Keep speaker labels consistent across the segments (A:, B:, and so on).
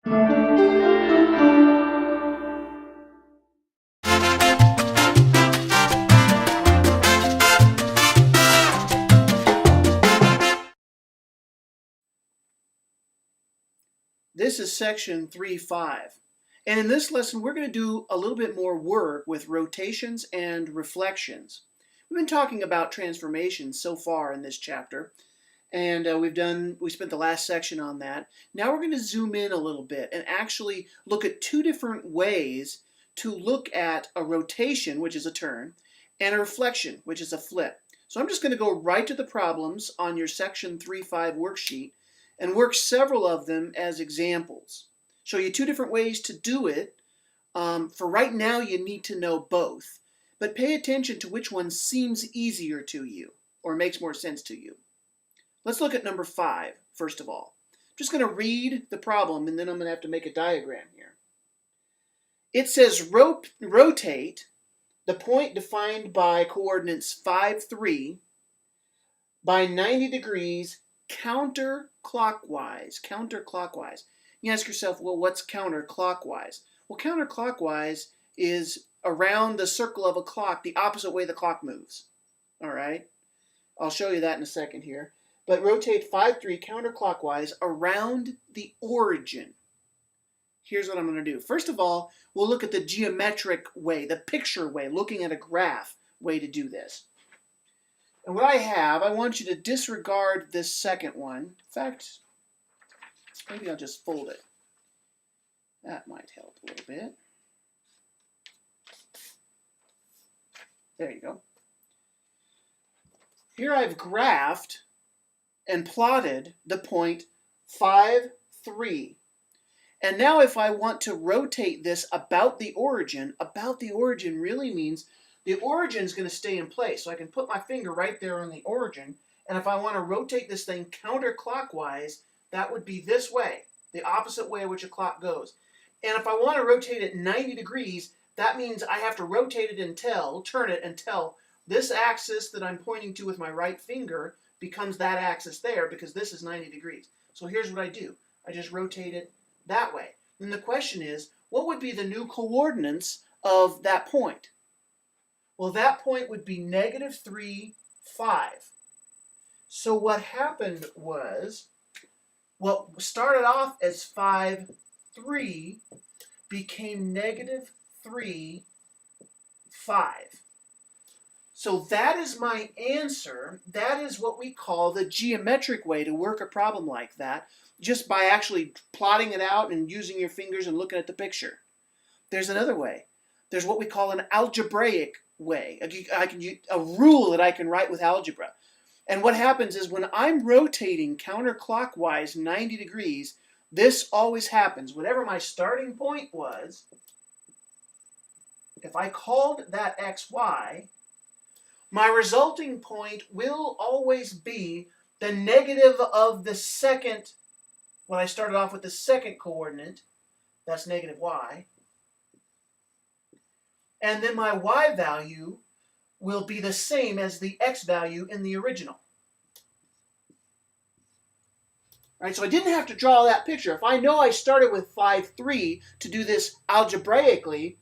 A: This is section 3.5. And in this lesson, we're going to do a little bit more work with rotations and reflections. We've been talking about transformations so far in this chapter, and we spent the last section on that. Now we're going to zoom in a little bit and actually look at two different ways to look at a rotation, which is a turn, and a reflection, which is a flip. So I'm just going to go right to the problems on your section 3.5 worksheet and work several of them as examples. Show you two different ways to do it. For right now, you need to know both, but pay attention to which one seems easier to you or makes more sense to you. Let's look at number 5, first of all. I'm just going to read the problem, and then I'm going to have to make a diagram here. It says rotate the point defined by coordinates 5, 3 by 90 degrees counterclockwise. You ask yourself, well, what's counterclockwise? Well, counterclockwise is around the circle of a clock, the opposite way the clock moves. All right? I'll show you that in a second here. But rotate 5, 3 counterclockwise around the origin. Here's what I'm going to do. First of all, we'll look at the geometric way, the picture way, looking at a graph way to do this. And what I want you to disregard this second one. In fact, maybe I'll just fold it. That might help a little bit. There you go. Here I've graphed and plotted the point 5, 3. And now if I want to rotate this about the origin really means the origin is going to stay in place. So I can put my finger right there on the origin, and if I want to rotate this thing counterclockwise, that would be this way, the opposite way in which a clock goes. And if I want to rotate it 90 degrees, that means I have to rotate it turn it until this axis that I'm pointing to with my right finger becomes that axis there, because this is 90 degrees. So here's what I do. I just rotate it that way. And the question is, what would be the new coordinates of that point? Well, that point would be -3, 5. So what happened was, what started off as 5, 3 became -3, 5. So that is my answer. That is what we call the geometric way to work a problem like that, just by actually plotting it out and using your fingers and looking at the picture. There's another way. There's what we call an algebraic way, a rule that I can write with algebra. And what happens is when I'm rotating counterclockwise 90 degrees, this always happens. Whatever my starting point was, if I called that xy, my resulting point will always be the negative of the second, when I started off with the second coordinate, that's -y. And then my y value will be the same as the x value in the original. All right, so I didn't have to draw that picture. If I know I started with 5, 3 to do this algebraically,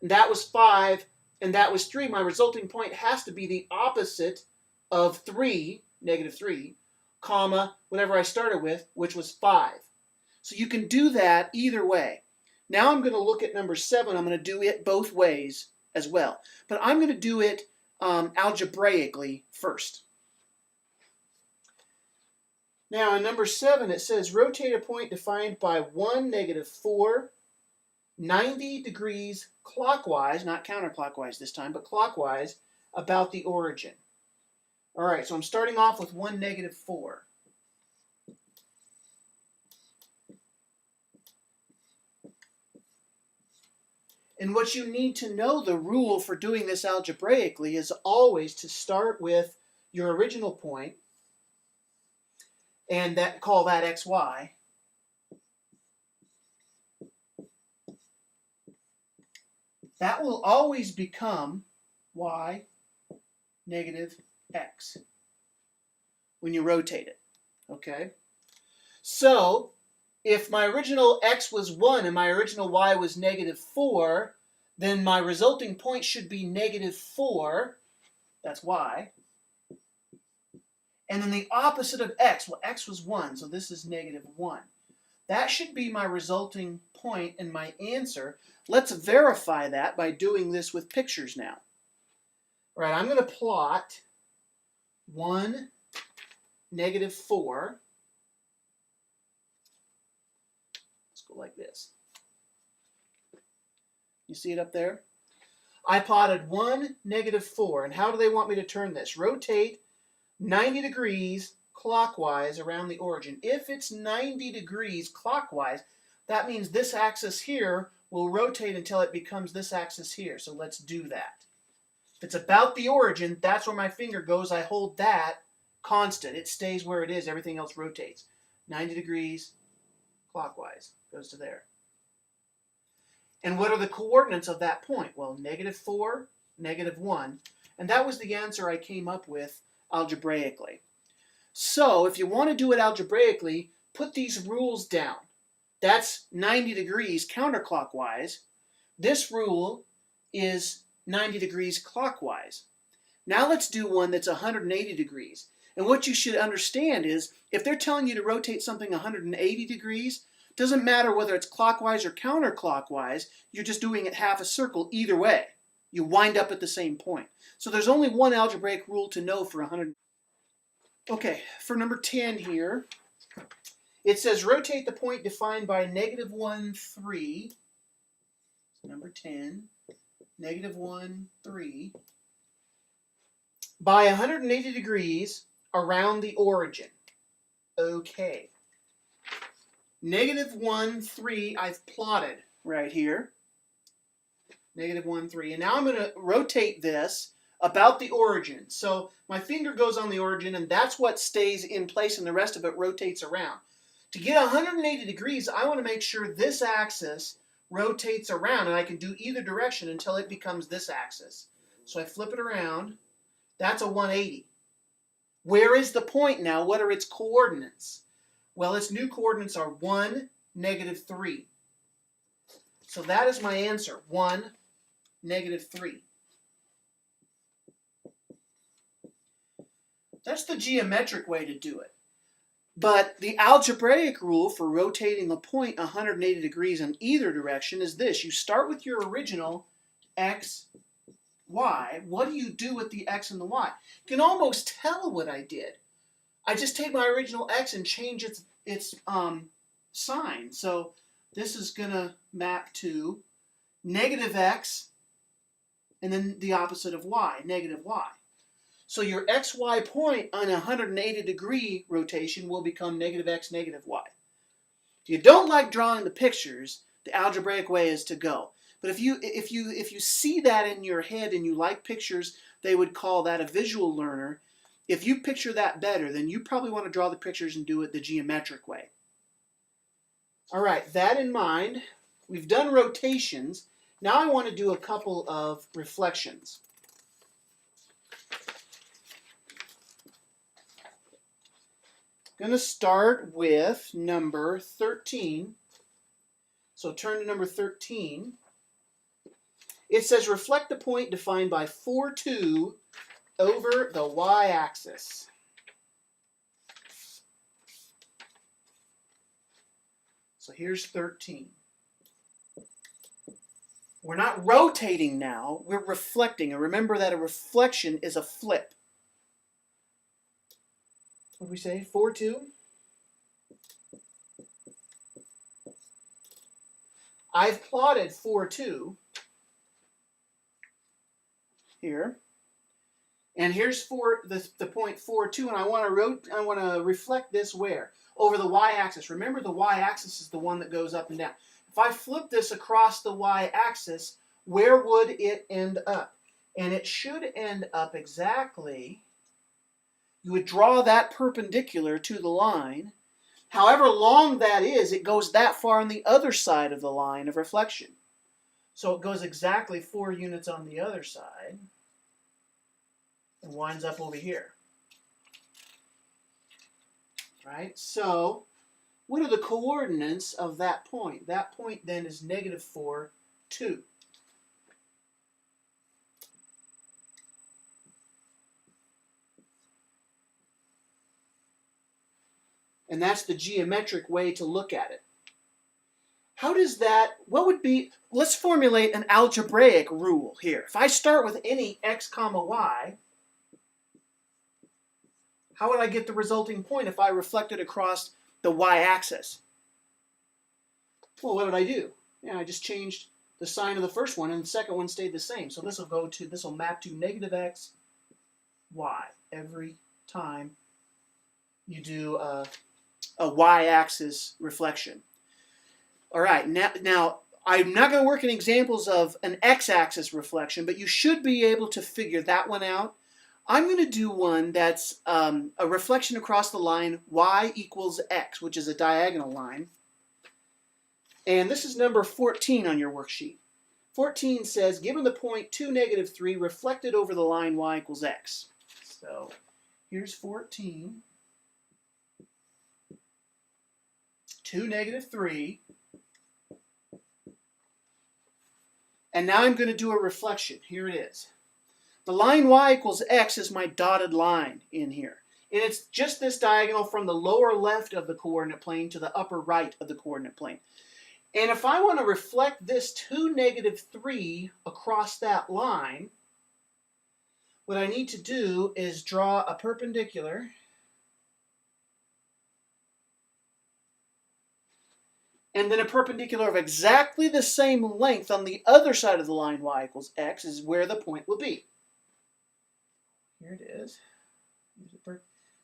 A: and that was 5 and that was 3, my resulting point has to be the opposite of 3, -3, comma, whatever I started with, which was 5. So you can do that either way. Now I'm going to look at number 7. I'm going to do it both ways as well. But I'm going to do it algebraically first. Now in number 7 it says rotate a point defined by 1, -4, 90 degrees clockwise, not counterclockwise this time, but clockwise about the origin. All right, so I'm starting off with 1, -4. And what you need to know, the rule for doing this algebraically, is always to start with your original point and call that xy. That will always become y -x when you rotate it. Okay? So if my original x was 1 and my original y was -4, then my resulting point should be -4. That's y. And then the opposite of x, well, x was 1, so this is -1. That should be my resulting point and my answer. Let's verify that by doing this with pictures now. All right, I'm going to plot 1, -4. Let's go like this. You see it up there? I plotted 1, -4. And how do they want me to turn this? Rotate 90 degrees clockwise around the origin. If it's 90 degrees clockwise, that means this axis here will rotate until it becomes this axis here. So let's do that. If it's about the origin, that's where my finger goes. I hold that constant. It stays where it is. Everything else rotates. 90 degrees clockwise goes to there. And what are the coordinates of that point? Well, -4, -1. And that was the answer I came up with algebraically. So if you want to do it algebraically, put these rules down. That's 90 degrees counterclockwise. This rule is 90 degrees clockwise. Now let's do one that's 180 degrees. And what you should understand is, if they're telling you to rotate something 180 degrees, doesn't matter whether it's clockwise or counterclockwise, you're just doing it half a circle either way. You wind up at the same point. So there's only one algebraic rule to know for 100. Okay, for number 10 here, it says rotate the point defined by -1, 3. Number 10, -1, 3, by 180 degrees around the origin. Okay. -1, 3, I've plotted right here. -1, 3. And now I'm going to rotate this about the origin. So my finger goes on the origin, and that's what stays in place, and the rest of it rotates around. To get 180 degrees, I want to make sure this axis rotates around, and I can do either direction until it becomes this axis. So I flip it around. That's a 180. Where is the point now? What are its coordinates? Well, its new coordinates are 1, -3. So that is my answer, 1, -3. That's the geometric way to do it. But the algebraic rule for rotating the point 180 degrees in either direction is this. You start with your original x, y. What do you do with the x and the y? You can almost tell what I did. I just take my original x and change its sign. So this is going to map to -x and then the opposite of y, -y. So your xy point on a 180 degree rotation will become -x, -y. If you don't like drawing the pictures, the algebraic way is to go. But if you see that in your head and you like pictures, they would call that a visual learner. If you picture that better, then you probably want to draw the pictures and do it the geometric way. All right, that in mind, we've done rotations. Now I want to do a couple of reflections. I'm going to start with number 13. So turn to number 13. It says reflect the point defined by 4, 2 over the y-axis. So here's 13. We're not rotating now, we're reflecting. And remember that a reflection is a flip. What did we say? 4, 2? I've plotted 4, 2 here. And here's the point 4, 2, and I want to reflect this where? Over the y-axis. Remember, the y-axis is the one that goes up and down. If I flip this across the y-axis, where would it end up? And it should end up exactly, you would draw that perpendicular to the line. However long that is, it goes that far on the other side of the line of reflection. So it goes exactly 4 units on the other side and winds up over here. Right? So what are the coordinates of that point? That point then is -4, 2. And that's the geometric way to look at it. How does that, what would be, let's formulate an algebraic rule here. If I start with any x comma y, how would I get the resulting point if I reflect it across the y-axis? Well, what did I do? Yeah, I just changed the sign of the first one, and the second one stayed the same. So this will map to -x, y every time you do a y-axis reflection. All right, now I'm not going to work in examples of an x-axis reflection, but you should be able to figure that one out. I'm going to do one that's a reflection across the line y equals x, which is a diagonal line. And this is number 14 on your worksheet. 14 says, given the point 2, -3, reflected over the line y equals x. So here's 14. 2, -3. And now I'm going to do a reflection. Here it is. The line y equals x is my dotted line in here. And it's just this diagonal from the lower left of the coordinate plane to the upper right of the coordinate plane. And if I want to reflect this 2, -3 across that line, what I need to do is draw a perpendicular and then a perpendicular of exactly the same length on the other side of the line y equals x is where the point will be. Here it is.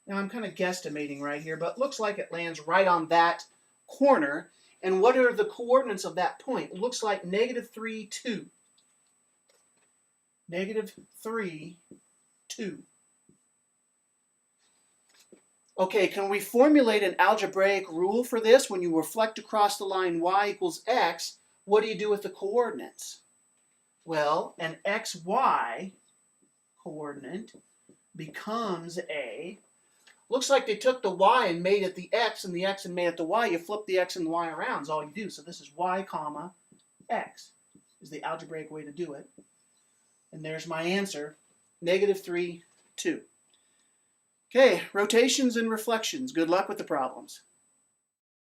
A: Now I'm kind of guesstimating right here, but it looks like it lands right on that corner. And what are the coordinates of that point? It looks like -3, 2. -3, 2. Okay, can we formulate an algebraic rule for this? When you reflect across the line y equals x, what do you do with the coordinates? Well, an xy coordinate becomes a, looks like they took the y and made it the x, and the x and made it the y. You flip the x and the y around is all you do. So this is y comma x is the algebraic way to do it. And there's my answer, -3, 2. Okay, rotations and reflections. Good luck with the problems.